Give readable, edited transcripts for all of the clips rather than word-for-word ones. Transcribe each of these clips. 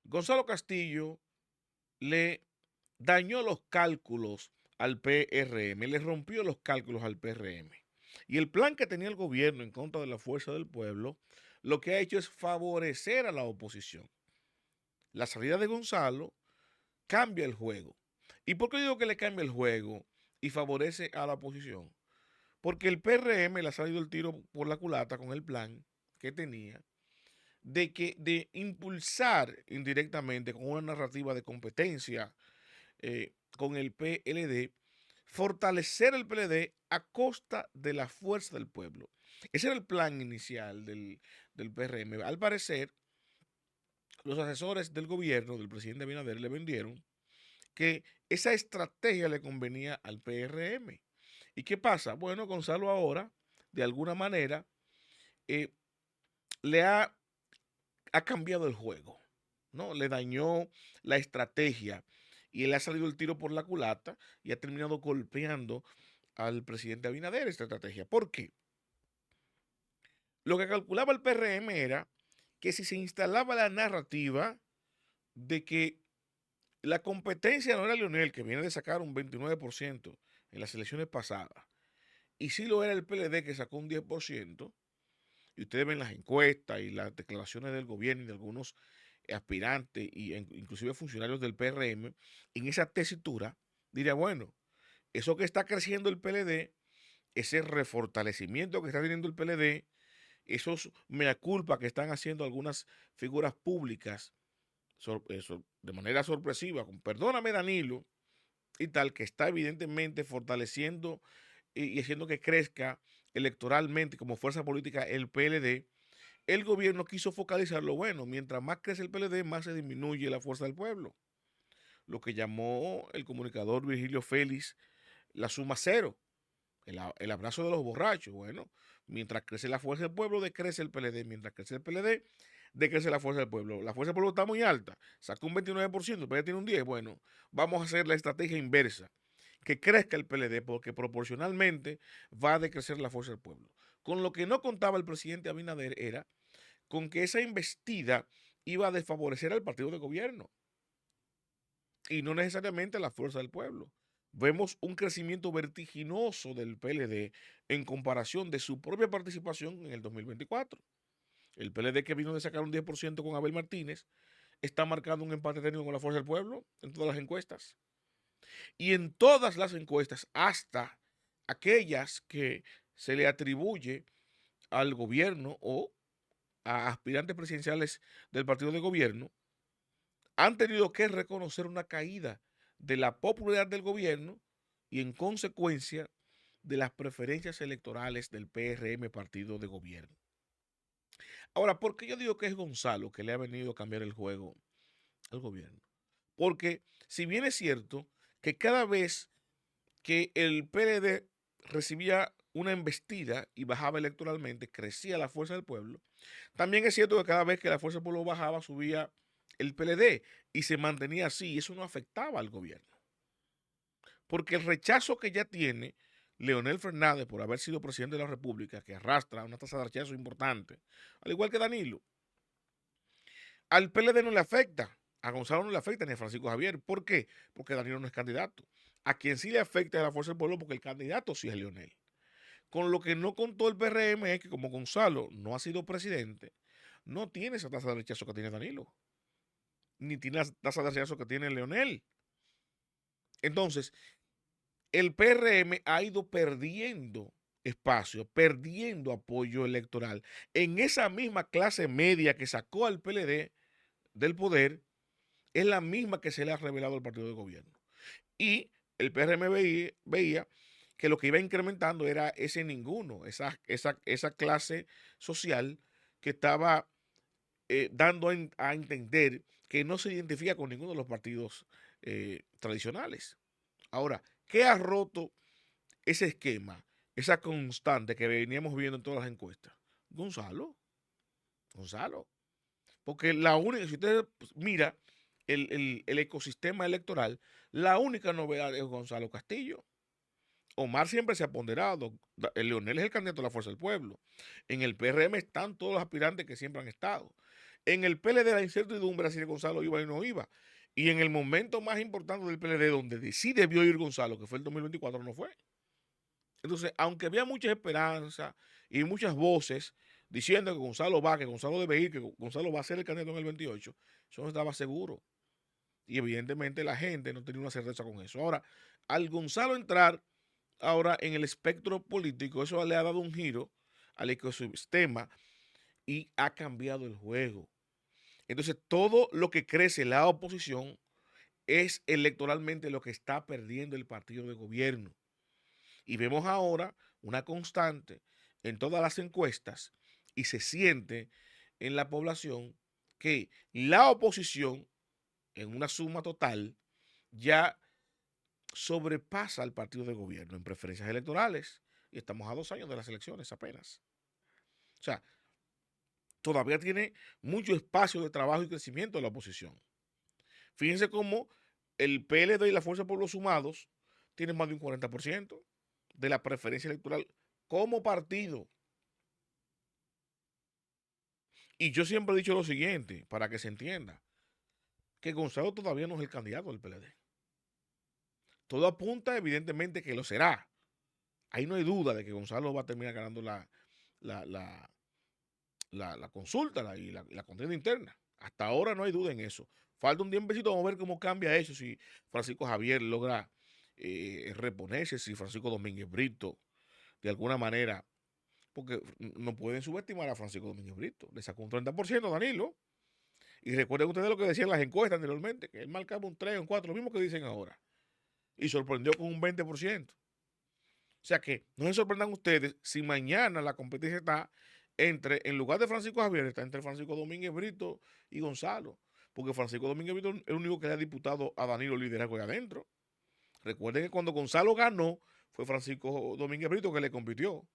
Gonzalo Castillo le dañó los cálculos al PRM, le rompió los cálculos al PRM. Y el plan que tenía el gobierno en contra de la fuerza del pueblo, lo que ha hecho es favorecer a la oposición. La salida de Gonzalo cambia el juego. ¿Y por qué digo que le cambia el juego y favorece a la oposición? Porque el PRM le ha salido el tiro por la culata con el plan que tenía de impulsar indirectamente con una narrativa de competencia con el PLD, fortalecer el PLD a costa de la fuerza del pueblo. Ese era el plan inicial del PRM. Al parecer, los asesores del gobierno, del presidente Abinader, le vendieron que esa estrategia le convenía al PRM. ¿Y qué pasa? Bueno, Gonzalo ahora, de alguna manera, eh, le ha cambiado el juego, ¿no? Le dañó la estrategia y él ha salido el tiro por la culata y ha terminado golpeando al presidente Abinader esta estrategia. ¿Por qué? Lo que calculaba el PRM era que si se instalaba la narrativa de que la competencia no era Leonel, que viene de sacar un 29% en las elecciones pasadas, y sí lo era el PLD, que sacó un 10%, y ustedes ven las encuestas y las declaraciones del gobierno y de algunos aspirantes y inclusive funcionarios del PRM, en esa tesitura, diría, bueno, eso que está creciendo el PLD, ese refortalecimiento que está teniendo el PLD, esos mea culpa que están haciendo algunas figuras públicas de manera sorpresiva, con perdóname Danilo y tal, que está evidentemente fortaleciendo y haciendo que crezca electoralmente como fuerza política el PLD. El gobierno quiso focalizar lo bueno. Mientras más crece el PLD, más se disminuye la fuerza del pueblo. Lo que llamó el comunicador Virgilio Félix la suma cero, el abrazo de los borrachos. Bueno, mientras crece la fuerza del pueblo, decrece el PLD. Mientras crece el PLD, decrece la fuerza del pueblo. La fuerza del pueblo está muy alta, sacó un 29%, el PLD tiene un 10%. Bueno, vamos a hacer la estrategia inversa, que crezca el PLD, porque proporcionalmente va a decrecer la fuerza del pueblo. Con lo que no contaba el presidente Abinader era con que esa investida iba a desfavorecer al partido de gobierno y no necesariamente a la fuerza del pueblo. Vemos un crecimiento vertiginoso del PLD en comparación de su propia participación en el 2024. El PLD, que vino de sacar un 10% con Abel Martínez, está marcando un empate técnico con la fuerza del pueblo en todas las encuestas. Y en todas las encuestas, hasta aquellas que se le atribuye al gobierno o a aspirantes presidenciales del partido de gobierno, han tenido que reconocer una caída de la popularidad del gobierno y en consecuencia de las preferencias electorales del PRM, partido de gobierno. Ahora, ¿por qué yo digo que es Gonzalo que le ha venido a cambiar el juego al gobierno? Porque si bien es cierto que cada vez que el PLD recibía una embestida y bajaba electoralmente, crecía la fuerza del pueblo, también es cierto que cada vez que la fuerza del pueblo bajaba, subía el PLD y se mantenía así, y eso no afectaba al gobierno. Porque el rechazo que ya tiene Leonel Fernández por haber sido presidente de la República, que arrastra una tasa de rechazo importante, al igual que Danilo, al PLD no le afecta, a Gonzalo no le afecta ni a Francisco Javier. ¿Por qué? Porque Danilo no es candidato. A quien sí le afecta es a la fuerza del pueblo, porque el candidato sí es Leonel. Con lo que no contó el PRM es que como Gonzalo no ha sido presidente, no tiene esa tasa de rechazo que tiene Danilo, ni tiene la tasa de rechazo que tiene Leonel. Entonces, el PRM ha ido perdiendo espacio, perdiendo apoyo electoral en esa misma clase media que sacó al PLD del poder, es la misma que se le ha revelado al partido de gobierno. Y el PRM veía que lo que iba incrementando era ese ninguno, esa clase social que estaba dando a entender que no se identifica con ninguno de los partidos tradicionales. Ahora, ¿qué ha roto ese esquema, esa constante que veníamos viendo en todas las encuestas? Gonzalo, Gonzalo. Porque la única, si usted mira el ecosistema electoral, la única novedad es Gonzalo Castillo. Omar siempre se ha ponderado. Leonel es el candidato de la Fuerza del Pueblo. En el PRM están todos los aspirantes que siempre han estado. En el PLD la incertidumbre era si Gonzalo iba y no iba. Y en el momento más importante del PLD, donde sí debió ir Gonzalo, que fue el 2024, no fue. Entonces, aunque había mucha esperanza y muchas voces diciendo que Gonzalo va, que Gonzalo debe ir, que Gonzalo va a ser el candidato en el 28, eso no estaba seguro. Y evidentemente la gente no tenía una certeza con eso. Ahora, al Gonzalo entrar ahora en el espectro político, eso le ha dado un giro al ecosistema y ha cambiado el juego. Entonces, todo lo que crece la oposición es electoralmente lo que está perdiendo el partido de gobierno. Y vemos ahora una constante en todas las encuestas y se siente en la población que la oposición, en una suma total, ya sobrepasa al partido de gobierno en preferencias electorales. Y estamos a 2 años de las elecciones apenas. O sea, todavía tiene mucho espacio de trabajo y crecimiento de la oposición. Fíjense cómo el PLD y la Fuerza de Pueblos Sumados tienen más de un 40% de la preferencia electoral como partido. Y yo siempre he dicho lo siguiente, para que se entienda, que Gonzalo todavía no es el candidato del PLD. Todo apunta evidentemente que lo será. Ahí no hay duda de que Gonzalo va a terminar ganando la, la, la consulta y la contienda interna. Hasta ahora no hay duda en eso. Falta un tiempecito, vamos a ver cómo cambia eso, si Francisco Javier logra reponerse, si Francisco Domínguez Brito, de alguna manera, porque no pueden subestimar a Francisco Domínguez Brito. Le sacó un 30% a Danilo. Y recuerden ustedes lo que decían las encuestas anteriormente, que él marcaba un 3, un 4, lo mismo que dicen ahora. Y sorprendió con un 20%. O sea que no se sorprendan ustedes si mañana la competencia está en lugar de Francisco Javier, está entre Francisco Domínguez Brito y Gonzalo. Porque Francisco Domínguez Brito es el único que le ha disputado a Danilo liderazgo ahí adentro. Recuerden que cuando Gonzalo ganó, fue Francisco Domínguez Brito que le compitió.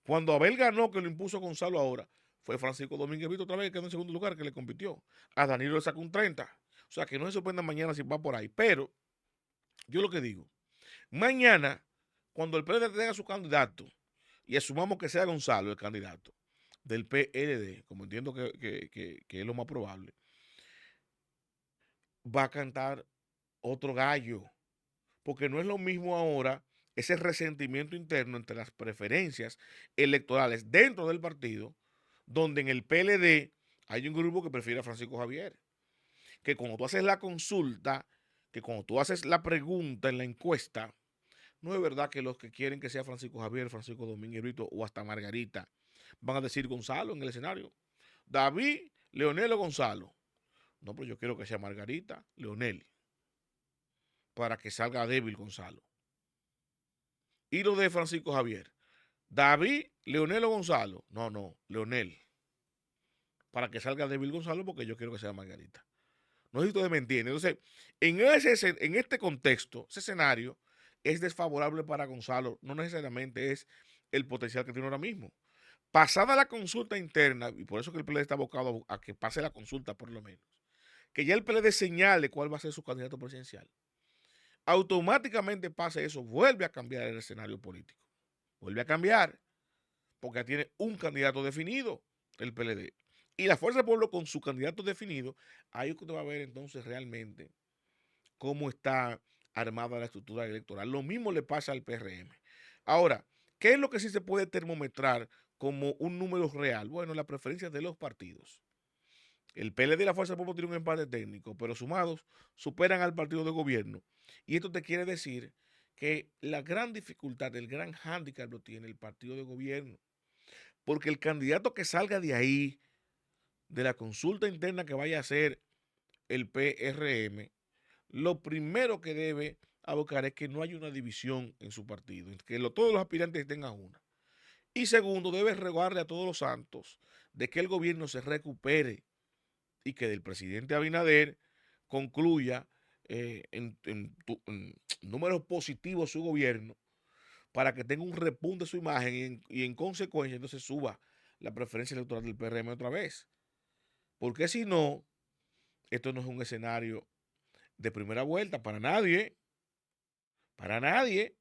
Cuando Abel ganó, que lo impuso Gonzalo ahora, fue Francisco Domínguez Brito otra vez que quedó en segundo lugar que le compitió. A Danilo le sacó un 30. O sea que no se sorprendan mañana si va por ahí. Pero yo lo que digo, mañana, cuando el PLD tenga su candidato, y asumamos que sea Gonzalo el candidato del PLD, como entiendo que es lo más probable, va a cantar otro gallo. Porque no es lo mismo ahora ese resentimiento interno entre las preferencias electorales dentro del partido, donde en el PLD hay un grupo que prefiere a Francisco Javier. Que cuando tú haces la consulta, que cuando tú haces la pregunta en la encuesta, no es verdad que los que quieren que sea Francisco Javier, Francisco Domínguez Brito o hasta Margarita van a decir Gonzalo en el escenario. David, Leonel o Gonzalo. No, pero yo quiero que sea Margarita, Leonel, para que salga débil Gonzalo. Y lo de Francisco Javier. David, Leonel o Gonzalo. No, no, Leonel. Para que salga débil Gonzalo porque yo quiero que sea Margarita. No sé si ustedes me entienden. Entonces, en este contexto, ese escenario es desfavorable para Gonzalo. No necesariamente es el potencial que tiene ahora mismo. Pasada la consulta interna, y por eso que el PLD está abocado a que pase la consulta por lo menos, que ya el PLD señale cuál va a ser su candidato presidencial, automáticamente pase eso, vuelve a cambiar el escenario político. Vuelve a cambiar, porque tiene un candidato definido, el PLD. Y la Fuerza del Pueblo con su candidato definido, ahí usted va a ver entonces realmente cómo está armada la estructura electoral. Lo mismo le pasa al PRM. Ahora, ¿qué es lo que sí se puede termometrar como un número real? Bueno, las preferencias de los partidos. El PLD y la Fuerza del Pueblo tienen un empate técnico, pero sumados superan al partido de gobierno. Y esto te quiere decir que la gran dificultad, el gran hándicap lo tiene el partido de gobierno. Porque el candidato que salga de ahí, de la consulta interna que vaya a hacer el PRM, lo primero que debe abocar es que no haya una división en su partido, que todos los aspirantes tengan una. Y segundo, debe rogarle a todos los santos de que el gobierno se recupere y que del presidente Abinader concluya en números positivos su gobierno para que tenga un repunte de su imagen y en consecuencia entonces suba la preferencia electoral del PRM otra vez. Porque si no, esto no es un escenario de primera vuelta para nadie, para nadie.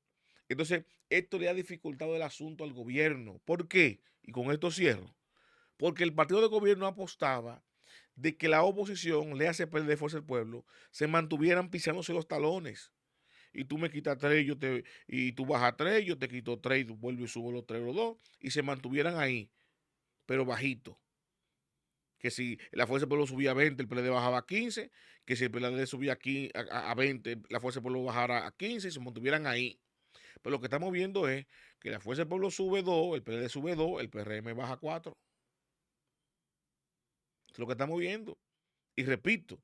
Entonces, esto le ha dificultado el asunto al gobierno. ¿Por qué? Y con esto cierro. Porque el partido de gobierno apostaba de que la oposición, le hace PLD Fuerza del Pueblo, se mantuvieran pisándose los talones. Y tú me quitas tres, y tú bajas tres, yo te quito tres, y tú vuelves y subo los tres o los dos, y se mantuvieran ahí, pero bajito. Que si la Fuerza del Pueblo subía a 20, el PLD bajaba a 15, que si el PLD subía a 20, la Fuerza del Pueblo bajara a 15 y se mantuvieran ahí. Pero lo que estamos viendo es que la Fuerza del Pueblo sube 2, el PLD sube 2, el PRM baja 4. Es lo que estamos viendo. Y repito,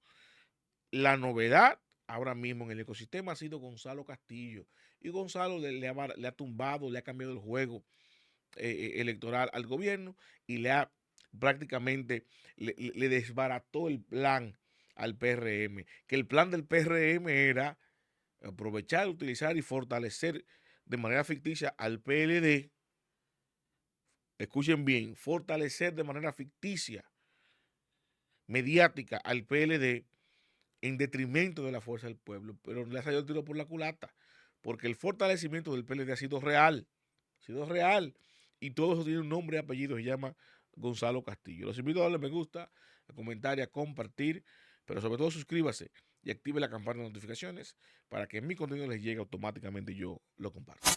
la novedad ahora mismo en el ecosistema ha sido Gonzalo Castillo. Y Gonzalo le ha tumbado, le ha cambiado el juego electoral al gobierno y prácticamente le desbarató el plan al PRM. Que el plan del PRM era aprovechar, utilizar y fortalecer de manera ficticia al PLD. Escuchen bien, fortalecer de manera ficticia, mediática al PLD en detrimento de la fuerza del pueblo, pero le ha salido el tiro por la culata, porque el fortalecimiento del PLD ha sido real, y todo eso tiene un nombre y apellido, se llama Gonzalo Castillo. Los invito a darle me gusta, a comentar y a compartir, pero sobre todo suscríbase y active la campana de notificaciones para que mi contenido les llegue automáticamente y yo lo comparto.